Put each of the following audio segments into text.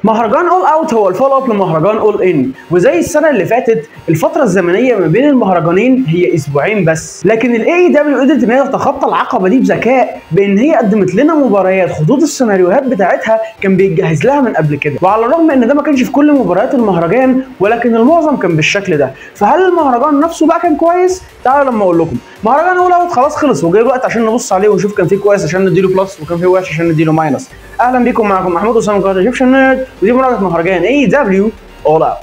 مهرجان اول اوت هو الفولو اب لمهرجان اول ان، وزي السنه اللي فاتت الفتره الزمنيه ما بين المهرجانين هي اسبوعين بس، لكن الاي دبليو قدرت ان هي تتخطى العقبه دي بذكاء بان هي قدمت لنا مباريات خطوط السيناريوهات بتاعتها كان بيتجهز لها من قبل كده، وعلى الرغم ان ده ما كانش في كل مباريات المهرجان ولكن المعظم كان بالشكل ده. فهل المهرجان نفسه بقى كان كويس؟ تعالوا لما اقول لكم. مهرجان اول اوت خلاص خلص وجاي الوقت عشان نبص عليه ونشوف كان فيه كويس عشان نديله بلس وكان فيه وحش عشان نديله ماينس. اهلا بيكم، معكم محمود اسامه قناه ايجيبشن نيرد، ودي مراجعه مهرجان اي دبليو اول اوت.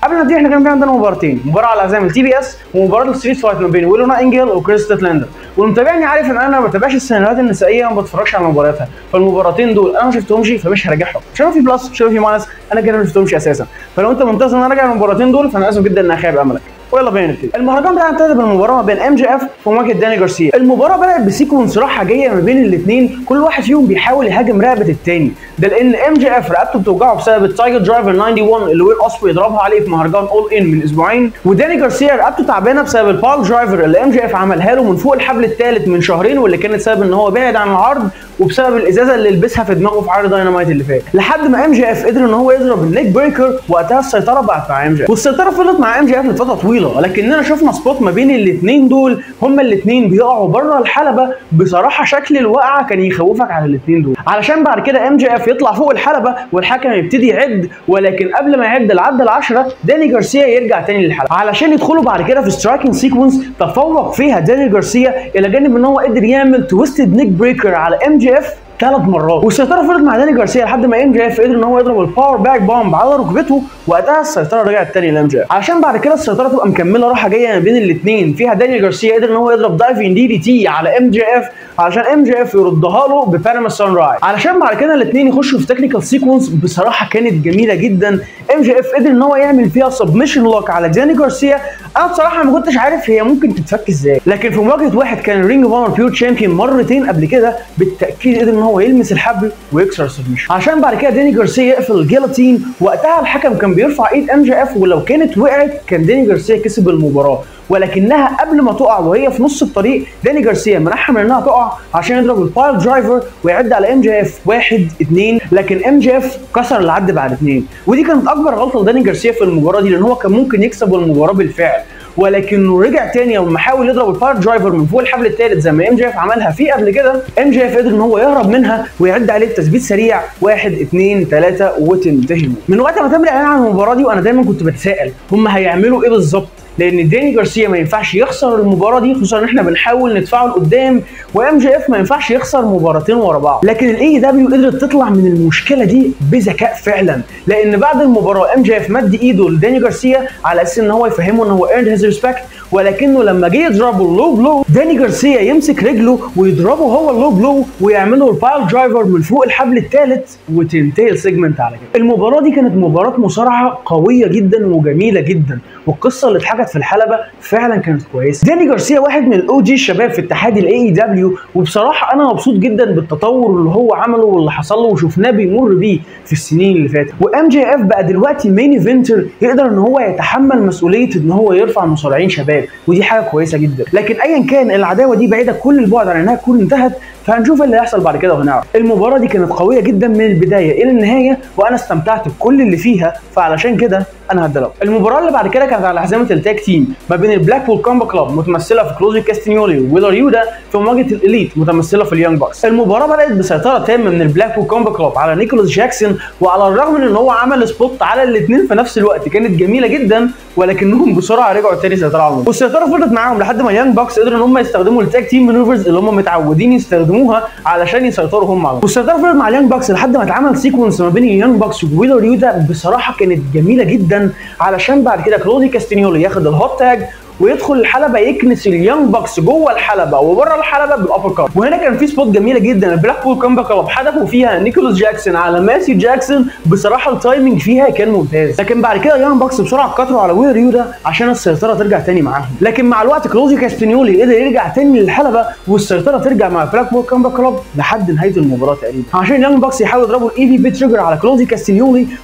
قبل ما نبتدي احنا كان في عندنا مباراتين، مباراه على عزام التي بي اس ومباراه الستريت فايت ما بين ويلو نايتنجيل وكريس ستاتلاندر، واللي متابعني عارف ان انا ما بتابعش السيناريوهات النسائيه وما بتفرجش على مبارياتها، فالمباراتين دول انا ما شفتهمش فمش هراجعهم، عشان في بلس عشان في ماينس انا كده ما شفتهمش اساسا، فلو انت منتظر ان انا اراجع المباراتين دول فانا اسف جدا ان اخيب املك. ويلا بينا نبتدي. المهرجان بتاعنا ابتدى بالمباراه ما بين ام جي اف ومواجهه داني جارسيا. المباراه بدات بسيكونس راحه جايه ما بين الاثنين، كل واحد فيهم بيحاول يهاجم رقبه الثاني، ده لان ام جي اف رقبته بتوجعه بسبب التايجر درايفر 91 اللي ويل اوسبري يضربها عليه في مهرجان اول ان من اسبوعين، وداني جارسيا رقبته تعبانه بسبب البال درايفر اللي ام جي اف عملها له من فوق الحبل الثالث من شهرين، واللي كانت سبب ان هو بعد عن العرض وبسبب الازازه اللي لبسها في دماغه في عرض داينامايت اللي فات، لحد ما ام جي اف قدر ان هو يضرب النيك بريكر، وقتها السيطره بقت مع ام جي اف، والسيطره فضلت مع ام جي اف لفتره طويله، ولكننا شفنا سبوت ما بين الاثنين دول هما الاثنين بيقعوا بره الحلبه. بصراحه شكل الوقعه كان يخوفك على الاثنين دول، علشان بعد كده ام جي اف يطلع فوق الحلبه والحكم يبتدي يعد، ولكن قبل ما يعد العد ال10 داني جارسيا يرجع تاني للحلبه علشان يدخلوا بعد كده في سترايكنج سيكونس تفوق فيها داني جارسيا الى جانب ان هو قدر يعمل تويستد نيك بريكر على ام جي اف 3 مرات، والسيطره فضلت مع داني جارسيا لحد ما ام جي اف قدر ان هو يضرب الباور باك بامب على ركبته، وقتها السيطره رجعت تاني لام جي اف، علشان بعد كده السيطره تبقى مكمله راحه جايه ما بين الاثنين فيها داني جارسيا قدر ان هو يضرب دايفنج دي دي تي على ام جي اف علشان ام جي اف يردها له بباناما سان رايز، علشان بعد كده الاثنين يخشوا في تكنيكال سيكونس بصراحه كانت جميله جدا. ام جي اف قدر ان هو يعمل فيها سبمشن لوك على داني جارسيا، انا بصراحه ما كنتش عارف هي ممكن تتفك ازاي، لكن في مواجهه واحد كان رينج اوف اونر بيور تشامبيون مرتين قبل كده بالتاكيد قدر ان هو يلمس الحبل ويكسر السبمشن، عشان بعد كده داني جارسيا يقفل الجيلاتين. وقتها الحكم كان بيرفع ايد ام جي اف، ولو كانت وقعت كان داني جارسيا كسب المباراه، ولكنها قبل ما تقع وهي في نص الطريق داني جارسيا منعها من انها تقع عشان يضرب البايل درايفر ويعد على ام جي اف 1 2، لكن ام جي اف كسر العد بعد 2، ودي كانت اكبر غلطه لداني جارسيا في المباراه دي، لان هو كان ممكن يكسب المباراه بالفعل، ولكنه رجع تاني ولما حاول يضرب البايل درايفر من فوق الحبل الثالث زي ما ام جي اف عملها فيه قبل كده، ام جي اف قدر ان هو يهرب منها ويعد عليه بتثبيت سريع 1 2 3 وتنتهي. من وقت ما تم الاعلان عن المباراه دي وانا دايما كنت بتساءل هم هيعملوا ايه بالظبط، لان داني جارسيا ما ينفعش يخسر المباراه دي، خصوصا ان احنا بنحاول ندفعه لقدام، وام جي اف ما ينفعش يخسر مباراتين ورا بعض، لكن الاي دبليو قدرت تطلع من المشكله دي بذكاء فعلا، لان بعد المباراه ام جي اف مد ايده لداني جارسيا على اساس ان هو يفهمه ان هو ايرند هيز ريسبكت، ولكنه لما جه يضربه اللو بلو داني جارسيا يمسك رجله ويضربه هو اللو بلو ويعمله البايل درايفر من فوق الحبل الثالث وتنتهي السيجمنت على كده. المباراه دي كانت مباراه مصارعه قويه جدا وجميله جدا، والقصه اللي اتحكت في الحلبه فعلا كانت كويسه. داني جارسيا واحد من الاو جي الشباب في اتحاد الاي دبليو، وبصراحه انا مبسوط جدا بالتطور اللي هو عمله واللي حصل له وشفناه بيمر بيه في السنين اللي فاتت، وام جي اف بقى دلوقتي مين ايفنتر يقدر ان هو يتحمل مسؤوليه ان هو يرفع مصارعين شباب، ودي حاجه كويسه جدا. لكن ايا كان العداوه دي بعيده كل البعد عن انها تكون انتهت، فهنشوف اللي هيحصل بعد كده وهنعرف. المباراه دي كانت قويه جدا من البدايه الى النهايه، وانا استمتعت بكل اللي فيها، فعلشان كده انا هدلو. المباراه اللي بعد كده كانت على حزامه التاج تيم ما بين البلاكبول كومبا كلاب متمثله في كلوزي كاستنيولي وويلر يودا في مواجهه الاليت متمثله في اليانج بوكس. المباراه بدات بسيطره تامه من البلاكبول كومبا كلاب على نيكولاس جاكسون، وعلى الرغم من ان هو عمل سبوت على الاثنين في نفس الوقت كانت جميله جدا، ولكنهم بسرعه رجعوا تاني سيطره على الموضوع، والسيطره فضلت معاهم لحد ما اليانج بوكس قدروا ان هم يستخدموا التاج تيم مانوفرز اللي هم متعودين يستخدموها علشان يسيطروا هم على الموضوع، والسيطره فضلت مع اليانج بوكس لحد ما اتعمل سيكونس ما بين اليانج بوكس وويلر يودا بصراحه كانت جميله جدا، علشان بعد كده كلودي كاستنيولي ياخد الهوت تاج ويدخل الحلبه يكنس اليانج بوكس جوه الحلبه وبره الحلبه بالابر كات. وهنا كان في سبوت جميله جدا البلاكبول كومبا كلاب حدفوا فيها نيكولاس جاكسون على ماسي جاكسون، بصراحه التايمنج فيها كان ممتاز، لكن بعد كده اليانج بوكس بسرعه كتروا على ويلر يودا عشان السيطره ترجع تاني معاهم، لكن مع الوقت كلوزي كاستنيولي قدر يرجع تاني للحلبه والسيطره ترجع مع البلاكبول كومبا كلاب لحد نهايه المباراه تقريبا، عشان اليانج بوكس يحاولوا يضربوا الاي في بي تريجر على كلوزي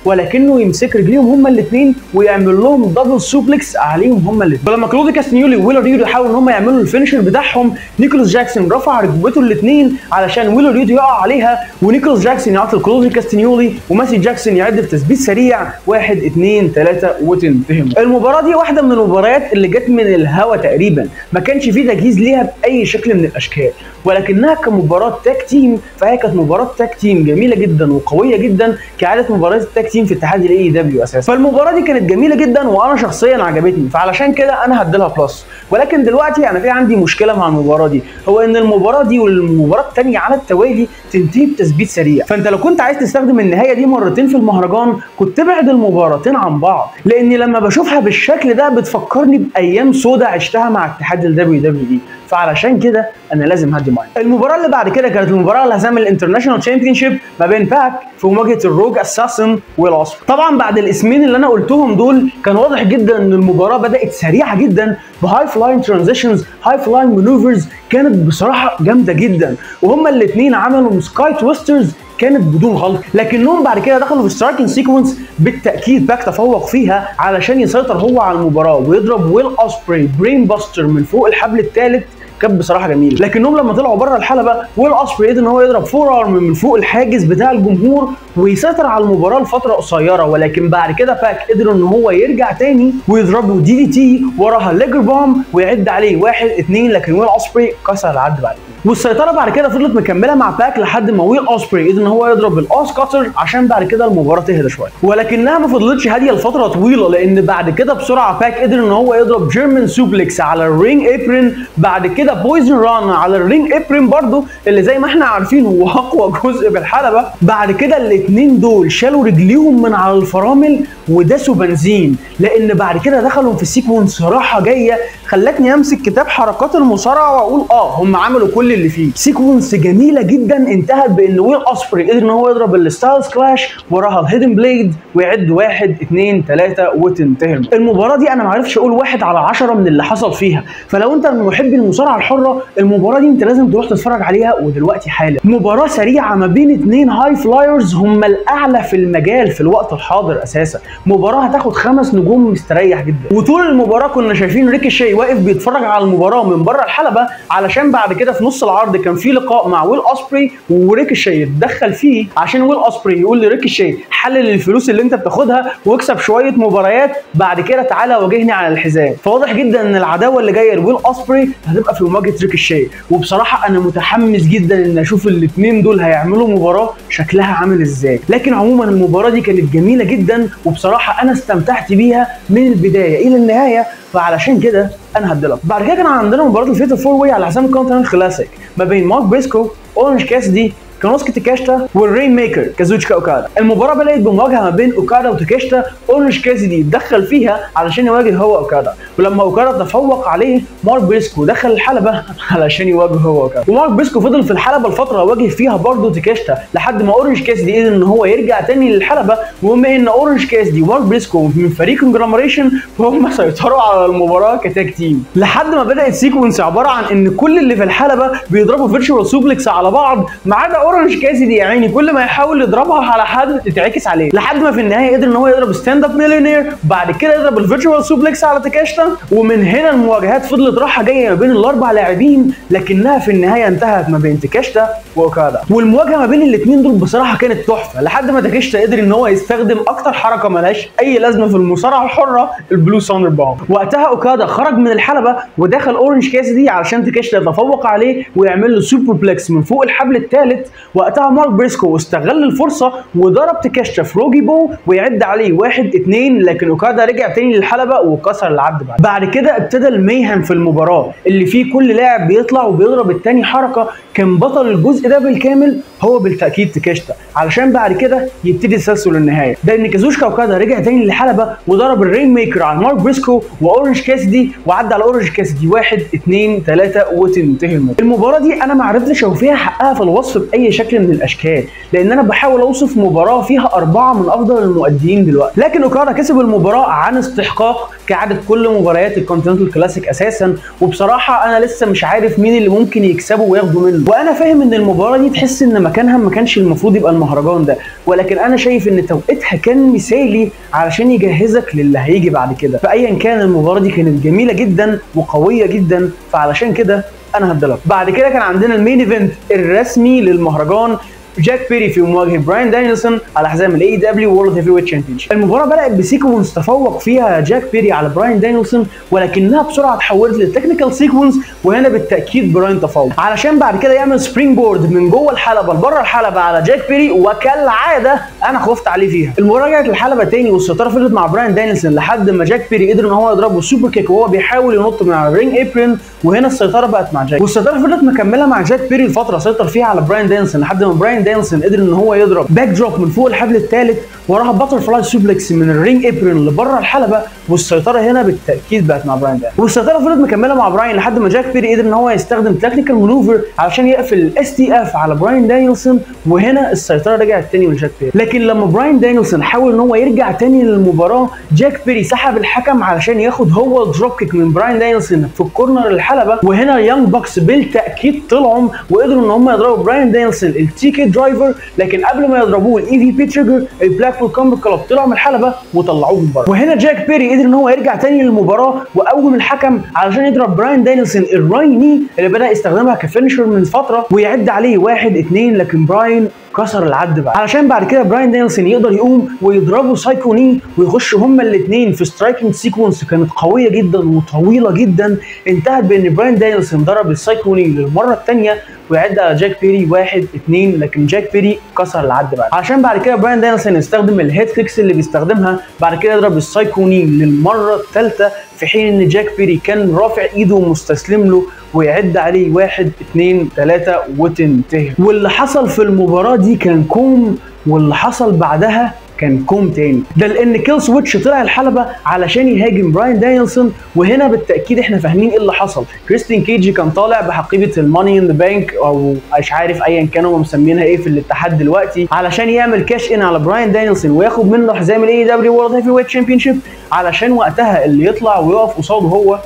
ولكنه يمسك رجليهم هما الاثنين ويعمل لهم دبل سوبلكس عليهم هما الاثنين، فلما كلودي كاستنيولي وويلر ريدو حاولوا ان هم يعملوا الفينشر بتاعهم. نيكولاس جاكسون رفع ركبته الاثنين علشان ويلر ريدو يقع عليها، ونيكولاس جاكسون يعطي كلودي كاستنيولي، وماسي جاكسون يعد بتثبيت سريع 1 2 3 وتنتهي. المباراه دي واحده من المباريات اللي جت من الهوا تقريبا، ما كانش فيه تجهيز ليها باي شكل من الاشكال، ولكنها كمباراه تاج تيم فهي كانت مباراه تاج تيم جميله جدا وقويه جدا كعاده مباريات التاج تيم في اتحاد الاي دبليو اساسا. فالمباراه دي كانت جميله جدا وانا شخصيا عجبتني، فعلشان كده انا هديلها بلس. ولكن دلوقتي انا في عندي مشكله مع المباراه دي، هو ان المباراه دي والمباراه الثانيه على التوالي تنتهي بتثبيت سريع. فانت لو كنت عايز تستخدم النهايه دي مرتين في المهرجان كنت تبعد المباراتين عن بعض، لاني لما بشوفها بالشكل ده بتفكرني بايام سودا عشتها مع اتحاد الدبليو دبليو اي، فعلشان كده انا لازم هدي معاك. المباراه اللي بعد كده كانت المباراه اللي هزام الانترناشونال تشامبيونشيب ما بين باك في مواجهه الروج اساسن والاوسبري. طبعا بعد الاسمين اللي انا قلتهم دول كان واضح جدا ان المباراه بدات سريعه جدا بهاي فلاين ترانزيشنز، هاي فلاين مانوفرز كانت بصراحه جامده جدا، وهما الاثنين عملوا سكاي تويسترز كانت بدون غلط، لكنهم بعد كده دخلوا في سترايكنج سيكونس بالتاكيد باك تفوق فيها علشان يسيطر هو على المباراه ويضرب ويل اوسبري برين باستر من فوق الحبل الثالث. كانت بصراحه جميله، لكنهم لما طلعوا بره الحلبه ويل اوسبري قدر ان هو يضرب فور ارم من فوق الحاجز بتاع الجمهور ويسيطر على المباراه لفتره قصيره، ولكن بعد كده باك قدر ان هو يرجع تاني ويضربه دي تي وراها ليجر بوم ويعد عليه 1 2، لكن ويل اوسبري كسر العد بعد كده. والسيطره بعد كده فضلت مكمله مع باك لحد ما ويل اوسبري قدر ان هو يضرب الاوس كاتر عشان بعد كده المباراه تهدى شويه، ولكنها ما فضلتش هاديه لفتره طويله، لان بعد كده بسرعه باك قدر ان هو يضرب جيرمان سوبلكس على الرينج ابرين، بعد كده بويزن ران على الرينج ابرين برضو اللي زي ما احنا عارفين هو اقوى جزء في الحلبه. بعد كده الاثنين دول شالوا رجليهم من على الفرامل وداسوا بنزين، لان بعد كده دخلوا في سيكونس صراحه جايه خلتني امسك كتاب حركات المصارعه واقول هم عملوا كل اللي فيه. سيكونس جميله جدا انتهت بان ويل اوسبري قدر ان هو يضرب الستايلز كلاش وراها الهيدن بليد ويعد 1 2 3 وتنتهي. المباراه دي انا ما عرفتش اقول 1 على 10 من اللي حصل فيها، فلو انت من محبي المصارعه الحره المباراه دي انت لازم تروح تتفرج عليها ودلوقتي حالا. مباراه سريعه ما بين اثنين هاي فلايرز هم الاعلى في المجال في الوقت الحاضر اساسا، مباراه هتاخد 5 نجوم مستريح جدا. وطول المباراه كنا شايفين ريكوشي واقف بيتفرج على المباراه من بره الحلبه، علشان بعد كده في نص العرض كان في لقاء مع ويل اوسبري وريكوشي اتدخل فيه عشان ويل اوسبري يقول لريكوشي حلل الفلوس اللي انت بتاخدها واكسب شويه مباريات بعد كده تعالى واجهني على الحزام. فواضح جدا ان العداوه اللي جايه لويل اوسبري هتبقى في مواجهه ريكوشي، وبصراحه انا متحمس جدا ان اشوف الاثنين دول هيعملوا مباراه شكلها عامل ازاي. لكن عموما المباراه دي كانت جميله جدا وبصراحه انا استمتعت بيها من البدايه الى النهايه، فعلشان كده انا هديلها. بعد كده كان عندنا مباراه الفيتال فور واي على حساب الكونتيننت كلاسيك ما بين مارك بريسكو، اورنج كاسدي، كانوسكي تاكاشتا والرين ميكر كازوتشيكا اوكادا. المباراه بدات بمواجهه ما بين اوكادا وتاكاشتا، اورنج كاسدي اتدخل فيها علشان يواجه هو اوكادا، ولما اوكادا تفوق عليه مارك بريسكو دخل الحلبه علشان يواجه هو اوكادا، ومارك بريسكو فضل في الحلبه الفتره واجه فيها برضه تاكاشتا لحد ما اورنج كاسدي قدر ان هو يرجع تاني للحلبه. وبما ان اورنج كاسدي ومارك بريسكو من فريق كونجلومريشن فهم سيطروا على المباراه كتاج تيم، لحد ما بدات سيكونس عباره عن ان كل اللي في الحلبه بيضربوا فيرتشوال سوبلكس على بعض ما عدا اورنج كاسدي يا عيني كل ما يحاول يضربها على حد تتعكس عليه، لحد ما في النهايه قدر ان هو يضرب ستاند اب مليونير، بعد كده يضرب الفيرتشوال سوبلكس على تاكاشتا. ومن هنا المواجهات فضلت رايحه جايه ما بين الاربع لاعبين، لكنها في النهايه انتهت ما بين تاكاشتا واوكادا. والمواجهه ما بين الاثنين دول بصراحه كانت تحفه لحد ما تاكاشتا قدر ان هو يستخدم اكتر حركه ملهاش اي لازمه في المصارعه الحره، البلو ساندر بوم. وقتها اوكادا خرج من الحلبه ودخل اورنج كاسدي علشان تاكاشتا يتفوق عليه ويعمل له سوبر بلكس من فوق الحبل الثالث. وقتها مارك بريسكو استغل الفرصه وضرب تاكاشتا في روجي بو ويعد عليه 1 2، لكن اوكادا رجع تاني للحلبه وكسر العد. بعد كده ابتدى الميهم في المباراه اللي فيه كل لاعب بيطلع وبيضرب التاني حركه. كان بطل الجزء ده بالكامل هو بالتاكيد تاكاشتا، علشان بعد كده يبتدي تسلسل النهايه ده ان كازوشيكا اوكادا رجع تاني للحلبه وضرب الرين ميكر على مارك بريسكو واورنج كاسدي وعدى على اورنج كاسدي 1 2 3 وتنتهي المباراه. المباراه دي انا ما عرفتش اوفيها حقها في الوصف باي باي شكل من الاشكال، لان انا بحاول اوصف مباراه فيها 4 من افضل المؤديين دلوقتي. لكن اوكادا كسب المباراه عن استحقاق كعاده كل مباريات الكونتيننتال كلاسيك اساسا، وبصراحه انا لسه مش عارف مين اللي ممكن يكسبه وياخده منه. وانا فاهم ان المباراه دي تحس ان مكانها ما كانش المفروض يبقى المهرجان ده، ولكن انا شايف ان توقيتها كان مثالي علشان يجهزك للي هيجي بعد كده. فايا كان المباراه دي كانت جميله جدا وقويه جدا، فعلشان كده انا هديلها. بعد كده كان عندنا المين ايفنت الرسمي للمهرجان، جاك بيري في مواجهه براين دانيلسون على حزام الاي دبليو وورلد هيفي ويت تشامبيونشيب. المباراه بدات بسيكونس تفوق فيها جاك بيري على براين دانيلسون، ولكنها بسرعه اتحولت للتكنيكال سيكونس، وهنا بالتاكيد براين تفوق علشان بعد كده يعمل سبرينج بورد من جوه الحلبه لبره الحلبه على جاك بيري، وكالعاده انا خفت عليه فيها. المباراه رجعت الحلبه تاني والسيطره فضلت مع براين دانيلسون لحد ما جاك بيري قدر ان هو يضربه سوبر كيك وهو بيحاول ينط من على الرينج ابرين، وهنا السيطره بقت مع جاك، والسيطره فضلت مكمله مع جاك بيري لفتره سيطر فيها على براين دانيلسون لحد ما براين دانيلسون قدر ان هو يضرب باك دروب من فوق الحبل الثالث وراها باتر فلاي سوبلكس من الرينج ابرين لبره الحلبه، والسيطره هنا بالتاكيد بقت مع براين دانيلسون، والسيطره فضلت مكمله مع براين لحد ما جاك بيري قدر ان هو يستخدم تكنيكال مانوفر علشان يقفل الاس تي اف على براين دانيلسون، وهنا السيطره رجعت تاني من جاك بيري. لكن لما براين دانيلسون حاول ان هو يرجع تاني للمباراه، جاك بيري سحب الحكم علشان ياخد هو الدروب كيك من براين دانيلسون في الكورنر الحلبه، وهنا اليانج باكس بالتاكيد طلعوا وقدروا ان هم يضربوا براين دانيلسون التي كي درايفر، لكن قبل ما يضربوه الاي في بي تريجر البلاكبول كومبات كلوب طلعوا من الحلبه وطلعوهم بره. وهنا جاك بيري قدر ان هو يرجع تاني للمباراه وقوم الحكم علشان يضرب براين دانيلسون الرايني اللي بدا يستخدمها كفينشر من فتره ويعد عليه 1 2، لكن براين كسر العد بقى علشان بعد كده براين دانيلسون يقدر يقوم ويضربوا سايكو ني ويخشوا هما الاثنين في سترايكنج سيكونس كانت قويه جدا وطويله جدا، انتهت بان براين دانيلسون ضرب السايكو ني للمره الثانيه ويعد على جاك بيري 1 2، لكن جاك بيري كسر العد بقى علشان بعد كده براين دانيلسون يستخدم الهيد كيكس اللي بيستخدمها، بعد كده يضرب السايكو ني للمره الثالثه في حين ان جاك بيري كان رافع ايده ومستسلم له ويعد عليه 1 2 3 وتنتهي. واللي حصل في المباراه دي كان كوم، واللي حصل بعدها كان كوم تاني، ده لان كيل سويتش طلع الحلبه علشان يهاجم براين دانيلسون، وهنا بالتاكيد احنا فاهمين ايه اللي حصل. كريستين كيجي كان طالع بحقيبه الماني ان ذا بانك او مش عارف ايا كانوا مسمينها ايه في الاتحاد دلوقتي، علشان يعمل كاش ان على براين دانيلسون وياخد منه حزام الاي دبليو وورلد هيفي ويت تشامبيونشيب، علشان وقتها اللي يطلع ويقف قصاده هو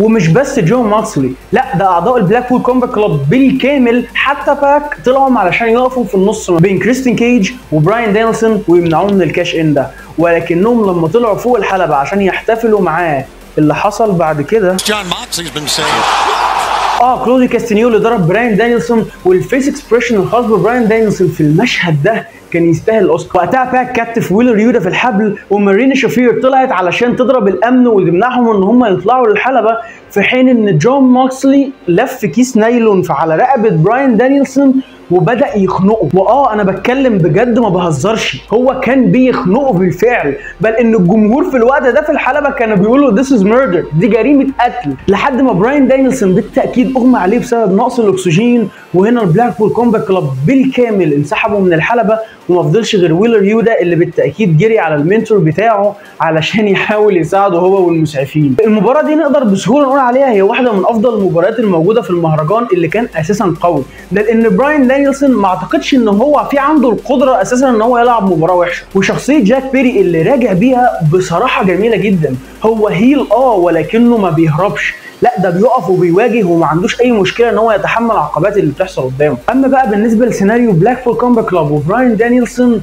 ومش بس جون ماكسلي، لا ده اعضاء البلاكبول كومبات كلوب بالكامل، حتى باك طلعوا علشان يقفوا في النص ما بين كريستين كيج وبراين دانيلسون ويمنعوه من الكاش ان ده، ولكنهم لما طلعوا فوق الحلبه عشان يحتفلوا معاه اللي حصل بعد كده كلودي كاستانيولي ضرب براين دانيلسون، والفيس اكسبريشن الخاص ببراين دانيلسون في المشهد ده كان يستاهل الاوسكار. وقتها باك كتف ويلر يودا في الحبل، ومارينا شافير طلعت علشان تضرب الامن وتمنعهم ان هم يطلعوا للحلبه، في حين ان جون ماكسلي لف كيس نايلون على رقبه براين دانيلسون وبدا يخنقه. انا بتكلم بجد ما بهزرش، هو كان بيخنقه بالفعل، بل ان الجمهور في الوقت ده في الحلبه كانوا بيقولوا this is murder، دي جريمه قتل، لحد ما براين دانيلسون بالتاكيد اغمى عليه بسبب نقص الاكسجين، وهنا البلاكبول كومبات كلوب بالكامل انسحبوا من الحلبه وما فضلش غير ويلر يودا اللي بالتاكيد جري على المنتور بتاعه علشان يحاول يساعده هو والمسعفين. المباراه دي نقدر بسهوله نقول عليها هي واحده من افضل المباريات الموجوده في المهرجان اللي كان اساسا قوي، ده لان براين دانيلسون ما اعتقدش ان هو في عنده القدره اساسا ان هو يلعب مباراه وحشه، وشخصيه جاك بيري اللي راجع بيها بصراحه جميله جدا. هو هيل ولكنه ما بيهربش، لا ده بيقف وبيواجه وما عندوش اي مشكله ان هو يتحمل العقبات اللي بتحصل قدامه. اما بقى بالنسبه لسيناريو بلاكبول كومبات كلوب وبراين دانيلسون،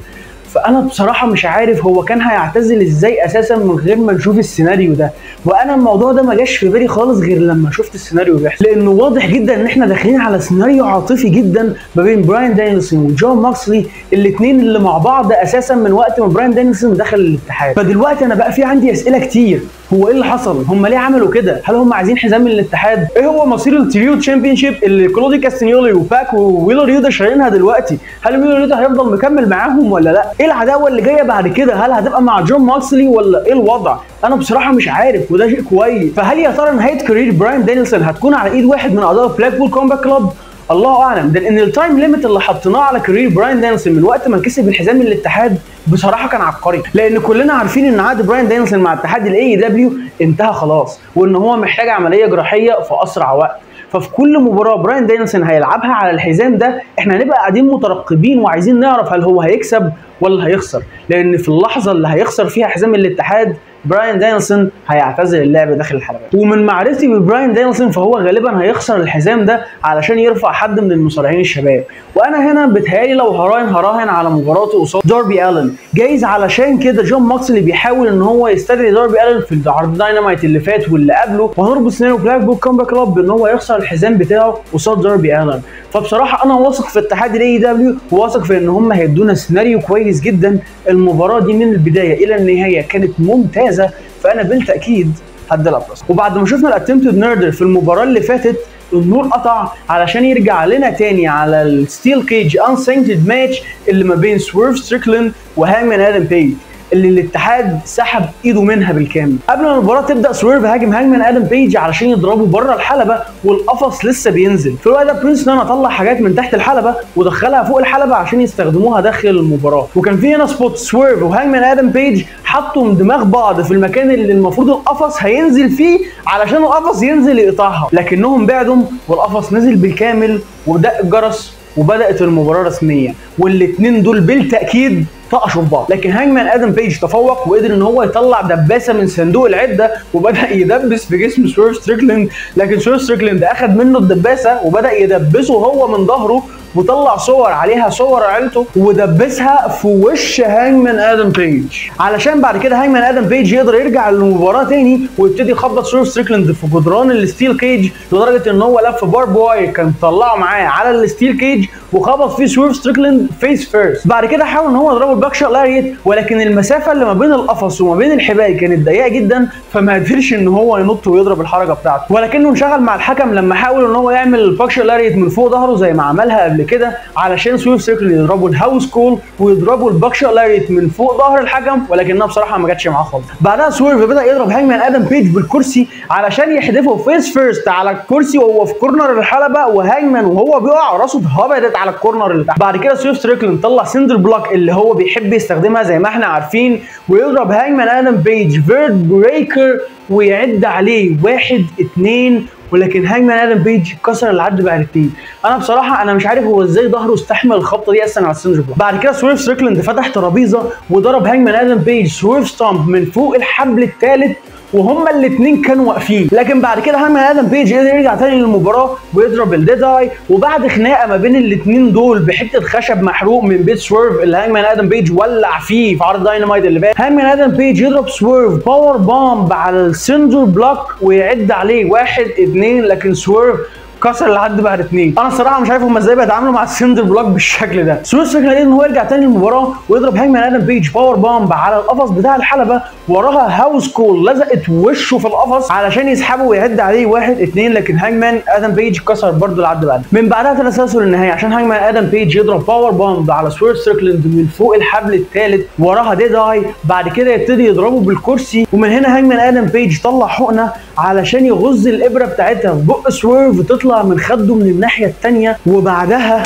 فانا بصراحه مش عارف هو كان هيعتزل ازاي اساسا من غير ما نشوف السيناريو ده، وانا الموضوع ده ما جاش في بالي خالص غير لما شفت السيناريو بيحصل، لانه واضح جدا ان احنا داخلين على سيناريو عاطفي جدا ما بين براين دانيلسون وجون ماكسلي، الاثنين اللي مع بعض اساسا من وقت ما براين دانيلسون دخل الاتحاد. فدلوقتي انا بقى في عندي اسئله كتير، هو ايه اللي حصل؟ هم ليه عملوا كده؟ هل هم عايزين حزام من الاتحاد؟ ايه هو مصير التريو تشامبيونشيب اللي كلودي كاستانيولي وباك وويلر يودا شايلينها دلوقتي؟ هل ويلر يودا هيفضل مكمل معاهم ولا لا؟ ايه العداوه اللي جايه بعد كده؟ هل هتبقى مع جون ماكسلي ولا ايه الوضع؟ انا بصراحه مش عارف، وده شيء كويس. فهل يا ترى نهايه كارير براين دانيلسون هتكون على ايد واحد من اعضاء بلاكبول كومبات كلوب؟ الله اعلم، ده ان التايم ليميت اللي حطيناه على كارير براين دانيلسون من وقت ما كسب الحزام من الاتحاد بصراحه كان عبقري، لان كلنا عارفين ان عقد براين دانيلسون مع اتحاد الاي دبليو انتهى خلاص، وان هو محتاج عمليه جراحيه في اسرع وقت. ففي كل مباراه براين دانيلسون هيلعبها على الحزام ده احنا هنبقى قاعدين مترقبين وعايزين نعرف هل هو هيكسب ولا هيخسر، لان في اللحظه اللي هيخسر فيها حزام الاتحاد براين دانيلسون هيعتزل اللعب داخل الحلبات. ومن معرفتي ببراين دانيلسون فهو غالبا هيخسر الحزام ده علشان يرفع حد من المصارعين الشباب، وانا هنا بتهيالي لو هراهن على مباراته قصاد داربي الين، جايز علشان كده جون ماكسلي بيحاول ان هو يستدعي داربي الين في عرض داينامايت اللي فات واللي قبله، وهنربط سيناريو بلاك بوك كومباك كلاب بان هو يخسر الحزام بتاعه قصاد داربي الين. فبصراحه انا واثق في اتحاد الاي دبليو وواثق في ان هم هيدونا سيناريو كويس جدا. المباراه دي من البدايه الى النهايه كانت ممتازه، فانا بالتاكيد هديلها بلس. وبعد ما شفنا الاتمتد ميردر في المباراه اللي فاتت النور قطع علشان يرجع لنا تاني على الستيل كيج انسينكتد ماتش اللي ما بين سويرف ستريكلاند وهانجمان ادم بيج اللي الاتحاد سحب ايده منها بالكامل. قبل ما المباراه تبدا سويرف هاجم هانجمان ادم بيج علشان يضربه بره الحلبه والقفص لسه بينزل. في الوقت ده برنس نانا طلع حاجات من تحت الحلبه ودخلها فوق الحلبه عشان يستخدموها داخل المباراه، وكان في هنا سبوت سويرف وهانجمان ادم بيج حطوا من دماغ بعض في المكان اللي المفروض القفص هينزل فيه علشان القفص ينزل يقطعها، لكنهم بعدهم والقفص نزل بالكامل ودق الجرس وبدات المباراه رسميا، والاثنين دول بالتاكيد طقشوا في بعض. لكن هانجمان ادم بيج تفوق وقدر ان هو يطلع دباسه من صندوق العده وبدا يدبس في جسم سويرف ستريكلاند، لكن سويرف ستريكلاند اخذ منه الدباسه وبدا يدبسه هو من ظهره وطلع صور عليها صور عيلته ودبسها في وش هانجمان ادم بيج علشان بعد كده هانجمان ادم بيج يقدر يرجع للمباراه تاني ويبتدي يخبط سويرف ستريكلاند في جدران الستيل كيج لدرجه ان هو لف بارب واير كان طلعه معاه على الستيل كيج وخبط فيه سويرف ستريكلاند فيس فيرست. بعد كده حاول ان هو يضربه الباك شوت لاريت، ولكن المسافه اللي ما بين القفص وما بين الحبال كانت ضيقه جدا فما قدرش ان هو ينط ويضرب الحركه بتاعته، ولكنه انشغل مع الحكم لما حاول ان هو يعمل الباك شوت لاريت من فوق ظهره زي ما عملها قبل كده علشان سويرف ستريكلاند يضربوا الهاوس كول ويضربوا الباك شوت لاريت من فوق ظهر الحكم، ولكنها بصراحه ما جاتش معاه خالص. بعدها سويرف بدا يضرب هانجمان ادم بيج بالكرسي علشان يحدفه فيس فيرست على الكرسي وهو في كورنر الحلبه، وهانجمان وهو بيقع راسه اتهبدت على الكورنر اللي تحت. بعد كده سويرف ستريكلاند طلع سندر بلوك اللي هو بيحب يستخدمها زي ما احنا عارفين ويضرب هانجمان ادم بيج فيرد بريكر ويعد عليه 1 2 ولكن هانجمان ادم بيج كسر العد بعد 2. انا بصراحه انا مش عارف هو ازاي ظهره استحمل الخبطه دي اصلا على السندر بلوك. بعد كده سويرف ستريكلاند فتح ترابيزه وضرب هانجمان ادم بيج سويرف ستامب من فوق الحبل الثالث وهما الاثنين كانوا واقفين، لكن بعد كده هانجمان ادم بيج قدر يرجع تاني للمباراه ويضرب الديد اي، وبعد خناقه ما بين الاثنين دول بحته خشب محروق من بيت سويرف اللي هانجمان ادم بيج ولع فيه في عرض داينامايت اللي فات، هانجمان ادم بيج يضرب سويرف باور بامب على السندر بلوك ويعد عليه 1 2 لكن سويرف كسر العد بعد 2. انا الصراحه مش عارف هم ازاي بيتعاملوا مع السندر بلوك بالشكل ده. سويرف ستريكلاند ان هو يرجع تاني للمباراه ويضرب هانجمان ادم بيج باور بامب على القفص بتاع الحلبه، وراها هاوس كول لزقت وشه في القفص علشان يسحبه ويعد عليه 1 2 لكن هانجمان ادم بيج كسر برده العد بعد. من بعدها تسلسل النهايه عشان هانجمان ادم بيج يضرب باور بامب على سويرف ستريكلاند من فوق الحبل الثالث، وراها ديد اي، بعد كده يبتدي يضربه بالكرسي، ومن هنا هانجمان ادم بيج طلع حقنه علشان يغز الابره بتاعتها في بق سويرف وتطلع من خده من الناحيه الثانيه، وبعدها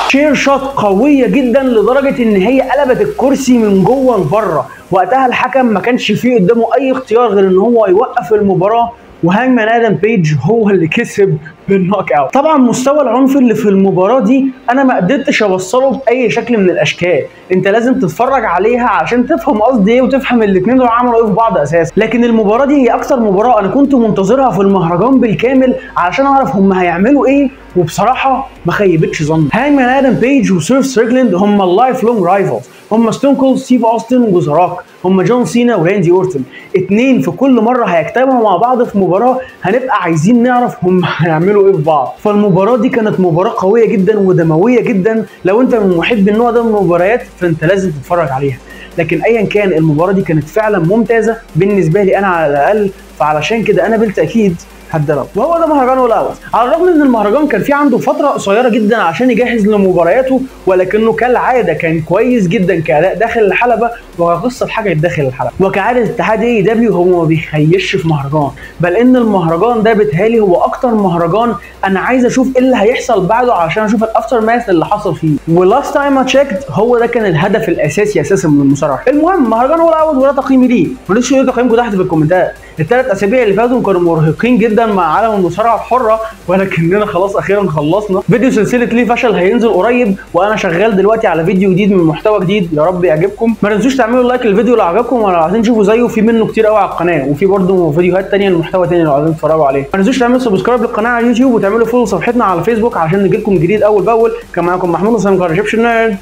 شير شوت قويه جدا لدرجه ان هي قلبت الكرسي من جوه لبره. وقتها الحكم ما كانش فيه قدامه اي اختيار غير ان هو يوقف المباراه وهانجمان ادم بيج هو اللي كسب بالنوك اوت. طبعا مستوى العنف اللي في المباراه دي انا ما قدرتش اوصله باي شكل من الاشكال، انت لازم تتفرج عليها عشان تفهم قصدي ايه وتفهم الاثنين دول عملوا ايه في بعض اساسا. لكن المباراه دي هي اكتر مباراه انا كنت منتظرها في المهرجان بالكامل علشان اعرف هم هيعملوا ايه، وبصراحه ما خيبتش ظني. هانجمان ادم بيج وسيرف ستريكلاند هم اللايف لونج رايفلز، هم ستون كولد ستيف اوستن وزراك، هم جون سينا وراندي اورتن، اتنين في كل مره هيجتمعوا مع بعض في مباراه هنبقى عايزين نعرف هم هيعملوا ايه في بعض. فالمباراه دي كانت مباراه قويه جدا ودمويه جدا، لو انت من محب النوع ده من المباريات فانت لازم تتفرج عليها. لكن ايا كان المباراه دي كانت فعلا ممتازه بالنسبه لي انا على الاقل، فعلشان كده انا بالتاكيد هتدرب. وهو ده مهرجان ولا اوت. على الرغم ان المهرجان كان في عنده فتره قصيره جدا عشان يجهز لمبارياته، ولكنه كالعاده كان كويس جدا كاداء داخل الحلبه وكقصه حاجه داخل الحلبه. وكعاده اتحاد اي دبليو هو ما بيخيش في مهرجان، بل ان المهرجان ده بيتهيألي هو اكتر مهرجان انا عايز اشوف ايه اللي هيحصل بعده عشان اشوف الافتر ماث اللي حصل فيه. ولاست تايم اي تشيكت هو ده كان الهدف الاساسي اساسا من المصارعه. المهم مهرجان ولا اوت ولا تقييمي ليه، ما تنسوش تقييمكم تحت في الكومنتات. الثلاث اسابيع اللي فاتوا كانوا مرهقين جدا مع عالم المصارعه الحره، ولكننا خلاص اخيرا خلصنا. فيديو سلسله ليه فشل هينزل قريب، وانا شغال دلوقتي على فيديو جديد من محتوى جديد، يا رب يعجبكم. ما تنسوش تعملوا لايك للفيديو لو عجبكم، ولو عايزين تشوفوا زيه في منه كتير قوي على القناه، وفي برده فيديوهات ثانيه لمحتوى ثاني لو عايزين تتفرجوا عليه. ما تنسوش تعملوا سبسكرايب للقناه على اليوتيوب، وتعملوا فولو صفحتنا على فيسبوك عشان نجيلكم جديد اول باول. كان معاكم محمود نصر من ايجيبشن نيرد،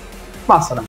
مع السلامه.